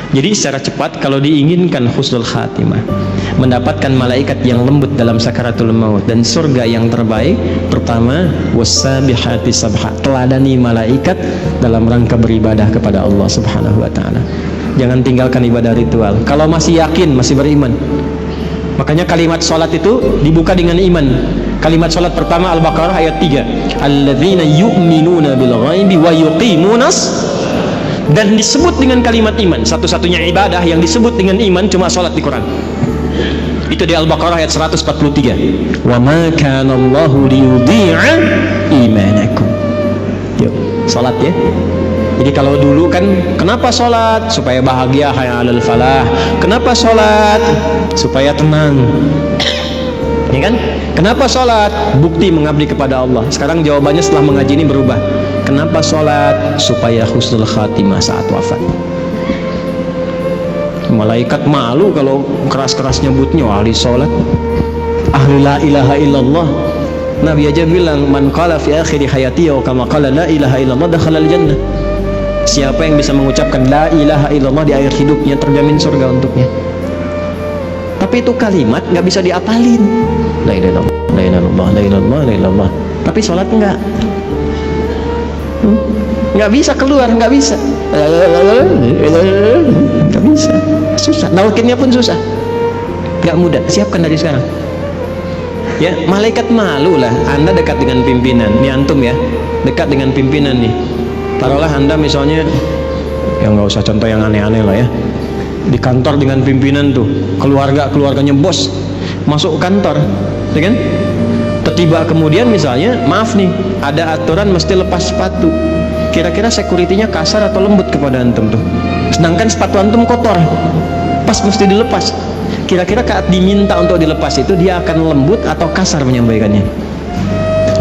Jadi secara cepat kalau diinginkan husnul khatimah, mendapatkan malaikat yang lembut dalam sakaratul maut dan surga yang terbaik, pertama wassabihati sabha, teladani malaikat dalam rangka beribadah kepada Allah Subhanahu wa taala. Jangan tinggalkan ibadah ritual kalau masih yakin, masih beriman. Makanya kalimat salat itu dibuka dengan iman. Kalimat salat pertama Al-Baqarah ayat 3, alladzina yu'minuna bil ghaibi wa yuqimunas, dan disebut dengan kalimat iman. Satu-satunya ibadah yang disebut dengan iman cuma salat di Quran. Itu di Al-Baqarah ayat 143. Wa ma kana Allahu liyudhi'a imanakum. Yuk, salat ya. Jadi kalau dulu kan kenapa salat? Supaya bahagia, hayya 'alal falah. Kenapa salat? Supaya tenang. Ya kan? Kenapa salat? Bukti mengabdi kepada Allah. Sekarang jawabannya setelah mengaji ini berubah. Kenapa sholat? Supaya husnul khatimah saat wafat. Malaikat malu kalau keras-keras nyebutnya ahli sholat, ahli la ilaha illallah. Nabi aja bilang, man qala fi akhiri hayati wa kama qala la ilaha illallah dakhalal jannah. Siapa yang bisa mengucapkan la ilaha illallah di akhir hidupnya, terjamin surga untuknya. Tapi itu kalimat nggak bisa diapalin. La ilaha illallah, la ilaha illallah, la ilaha illallah, la ilaha illallah. Tapi sholat enggak. Nggak bisa keluar, nggak bisa, susah, nalkinnya pun susah, nggak mudah. Siapkan dari sekarang ya. Malaikat malu lah. Anda dekat dengan pimpinan nih, antum ya, dekat dengan pimpinan nih. Taruhlah Anda misalnya, ya nggak usah contoh yang aneh-aneh lah ya, di kantor dengan pimpinan tuh, keluarganya bos masuk kantor, ya kan? Tiba kemudian misalnya, maaf nih, ada aturan mesti lepas sepatu. Kira-kira security-nya kasar atau lembut kepada antum tuh? Sedangkan sepatu antum kotor, pas mesti dilepas. Kira-kira saat diminta untuk dilepas itu dia akan lembut atau kasar menyampaikannya?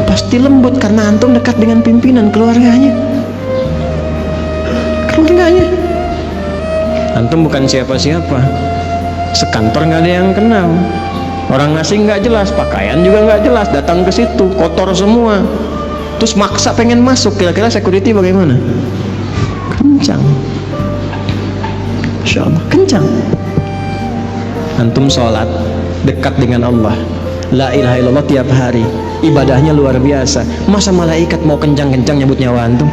Pasti lembut, karena antum dekat dengan pimpinan, keluarganya. Antum bukan siapa-siapa, sekantor nggak ada yang kenal. Orang asing nggak jelas, pakaian juga nggak jelas, datang ke situ kotor semua, terus maksa pengen masuk. Kira-kira security bagaimana? Kencang, Insya Allah kencang. Antum sholat dekat dengan Allah, la ilaha illallah tiap hari, ibadahnya luar biasa. Masa malaikat mau kencang-kencang nyebut nyawa antum?